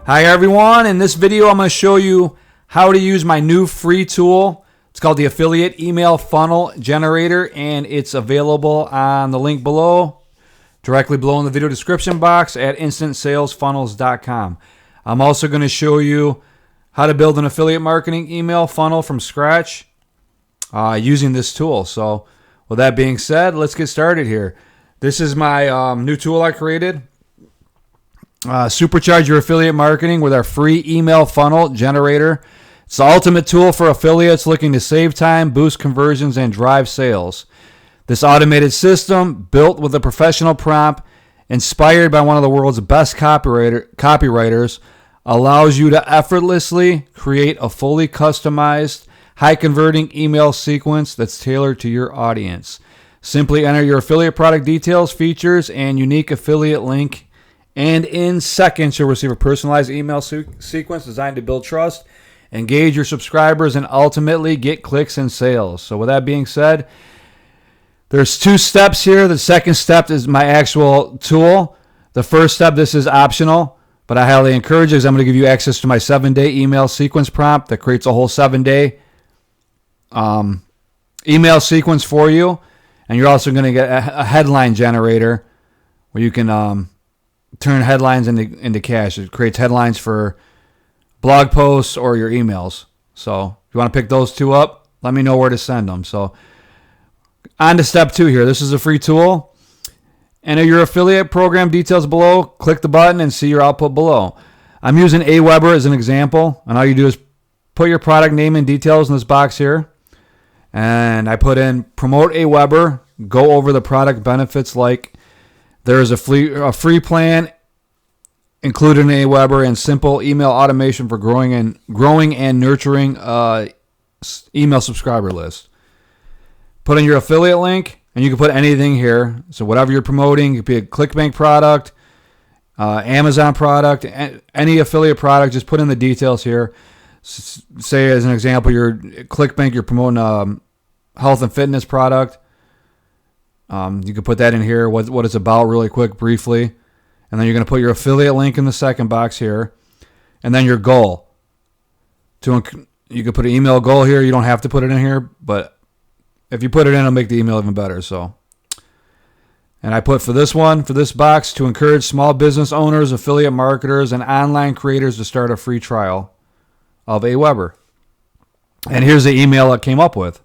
Hi everyone, in this video I'm going to show you how to use my new free tool. It's called the Affiliate Email Funnel Generator, and it's available on the link below, directly below in the video description box at instantsalesfunnels.com. I'm also going to show you how to build an affiliate marketing email funnel from scratch using this tool. So with that being said, let's get started here. This is my new tool I created. Supercharge your affiliate marketing with our free email funnel generator. It's the ultimate tool for affiliates looking to save time, boost conversions, and drive sales. This automated system, built with a professional prompt, inspired by one of the world's best copywriters, allows you to effortlessly create a fully customized, high-converting email sequence that's tailored to your audience. Simply enter your affiliate product details, features, and unique affiliate link, and in seconds, you'll receive a personalized email sequence designed to build trust, engage your subscribers, and ultimately get clicks and sales. So with that being said, there's two steps here. The second step is my actual tool. The first step, this is optional, but I highly encourage it because I'm going to give you access to my 7-day email sequence prompt that creates a whole 7-day email sequence for you. And you're also going to get a headline generator where you can turn headlines into cash. It creates headlines for blog posts or your emails. So if you want to pick those two up, let me know where to send them. So on to step 2 here. This is a free tool. Enter your affiliate program details below. Click the button and see your output below. I'm using Aweber as an example. And all you do is put your product name and details in this box here. And I put in promote Aweber. Go over the product benefits like there is a free plan included in Aweber and simple email automation for growing and nurturing email subscriber list. Put in your affiliate link, and you can put anything here. So whatever you're promoting, it could be a ClickBank product, Amazon product, any affiliate product. Just put in the details here. Say as an example, your ClickBank, you're promoting a health and fitness product. You can put that in here, what it's about really quick, briefly. And then you're going to put your affiliate link in the second box here. And then your goal. You can put an email goal here. You don't have to put it in here, but if you put it in, it'll make the email even better. So, and I put for this box, to encourage small business owners, affiliate marketers, and online creators to start a free trial of Aweber. And here's the email I came up with.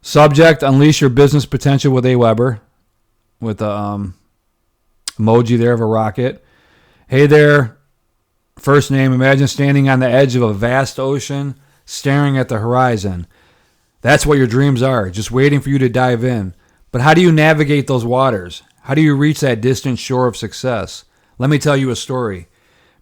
Subject, unleash your business potential with Aweber, with the emoji there of a rocket. Hey there, first name, imagine standing on the edge of a vast ocean, staring at the horizon. That's what your dreams are, just waiting for you to dive in. But how do you navigate those waters? How do you reach that distant shore of success? Let me tell you a story.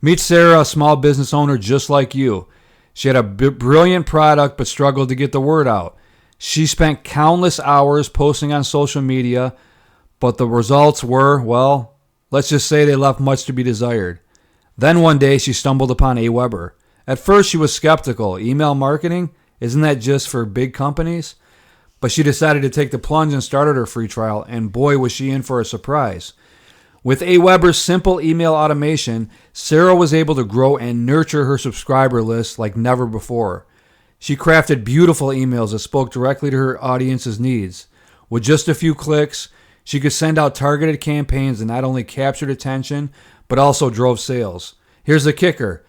Meet Sarah, a small business owner just like you. She had a brilliant product but struggled to get the word out. She spent countless hours posting on social media, but the results were, well, let's just say they left much to be desired. Then one day she stumbled upon Aweber. At first she was skeptical. Email marketing? Isn't that just for big companies? But she decided to take the plunge and started her free trial, and boy was she in for a surprise. With Aweber's simple email automation, Sarah was able to grow and nurture her subscriber list like never before. She crafted beautiful emails that spoke directly to her audience's needs. With just a few clicks, she could send out targeted campaigns that not only captured attention, but also drove sales. Here's the kicker.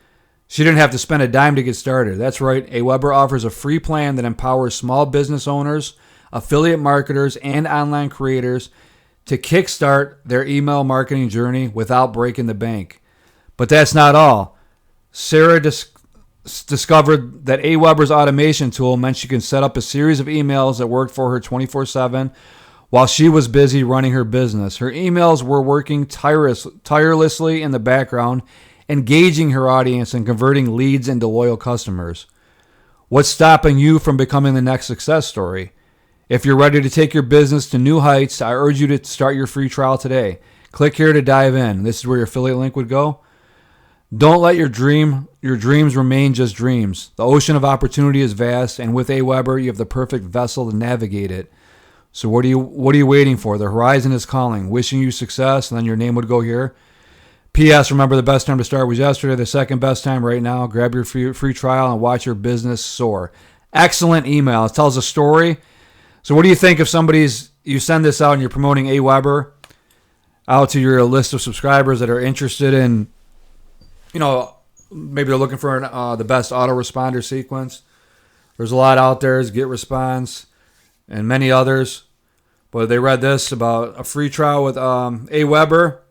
She didn't have to spend a dime to get started. That's right, Aweber offers a free plan that empowers small business owners, affiliate marketers, and online creators to kickstart their email marketing journey without breaking the bank. But that's not all. Sarah discovered that Aweber's automation tool meant she could set up a series of emails that worked for her 24/7 while she was busy running her business. Her emails were working tirelessly in the background, engaging her audience and converting leads into loyal customers. What's stopping you from becoming the next success story? If you're ready to take your business to new heights, I urge you to start your free trial today. Click here to dive in. This is where your affiliate link would go. Don't let your dreams remain just dreams. The ocean of opportunity is vast, and with Aweber, you have the perfect vessel to navigate it. So what are you waiting for? The horizon is calling, wishing you success, and then your name would go here. P.S. Remember, the best time to start was yesterday. The second best time right now. Grab your free trial and watch your business soar. Excellent email. It tells a story. So what do you think if you send this out and you're promoting AWeber out to your list of subscribers that are interested in, maybe they're looking for the best autoresponder sequence. There's a lot out there. There's GetResponse and many others. But they read this about a free trial with AWeber,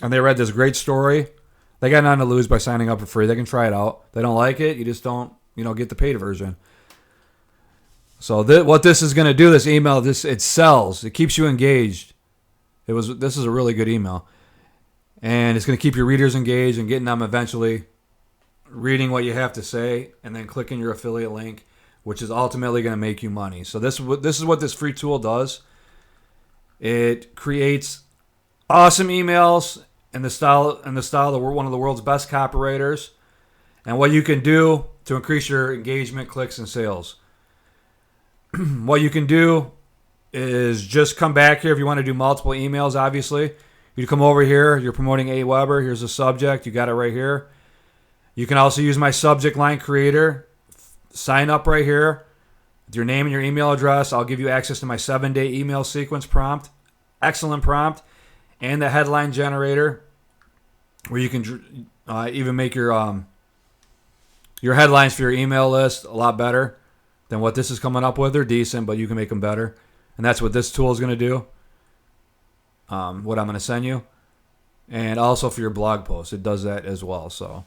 and they read this great story. They got nothing to lose by signing up for free. They can try it out. They don't like it. You just don't, get the paid version. So what this is going to do, this email, it sells. It keeps you engaged. This is a really good email. And it's going to keep your readers engaged and getting them eventually reading what you have to say and then clicking your affiliate link, which is ultimately going to make you money. So this is what this free tool does. It creates awesome emails in the style of one of the world's best copywriters, and what you can do to increase your engagement, clicks, and sales. What you can do is just come back here if you want to do multiple emails. Obviously, you come over here. You're promoting AWeber. Here's the subject. You got it right here. You can also use my subject line creator. Sign up right here with your name and your email address. I'll give you access to my 7-day email sequence prompt. Excellent prompt. And the headline generator, where you can even make your headlines for your email list a lot better than what this is coming up with. They're decent, but you can make them better. And that's what this tool is going to do. What I'm going to send you. And also for your blog posts, it does that as well. So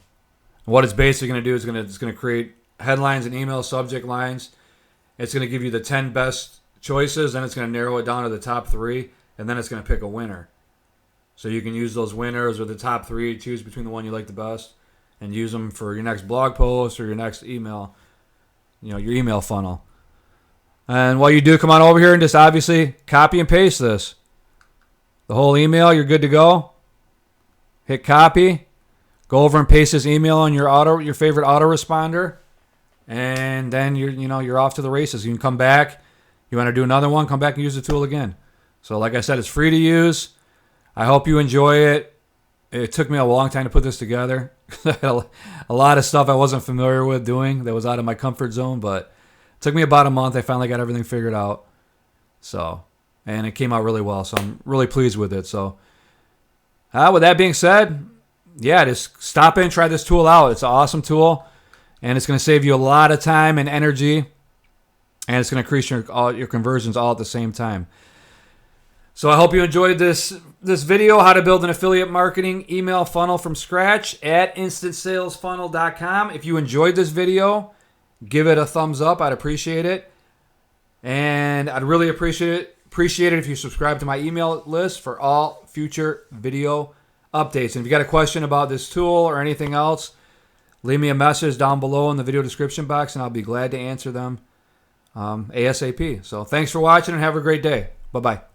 what it's basically going to do is it's going to create headlines and email subject lines. It's going to give you the 10 best choices, then it's going to narrow it down to the top 3, and then it's going to pick a winner. So you can use those winners or the top 3, choose between the one you like the best, and use them for your next blog post or your next email, your email funnel. And what you do, come on over here and just obviously copy and paste this. The whole email, you're good to go. Hit copy. Go over and paste this email on your favorite autoresponder. And then you're off to the races. You can come back. You want to do another one, come back and use the tool again. So like I said, it's free to use. I hope you enjoy it. It took me a long time to put this together. I had a lot of stuff I wasn't familiar with doing that was out of my comfort zone, but it took me about a month. I finally got everything figured out. And it came out really well, so I'm really pleased with it. So with that being said, just stop in, try this tool out. It's an awesome tool, and it's going to save you a lot of time and energy, and it's going to increase your conversions all at the same time. So I hope you enjoyed this video, how to build an affiliate marketing email funnel from scratch at instantsalesfunnel.com. If you enjoyed this video, give it a thumbs up. I'd appreciate it. And I'd really appreciate it if you subscribe to my email list for all future video updates. And if you got a question about this tool or anything else, leave me a message down below in the video description box, and I'll be glad to answer them ASAP. So thanks for watching and have a great day. Bye-bye.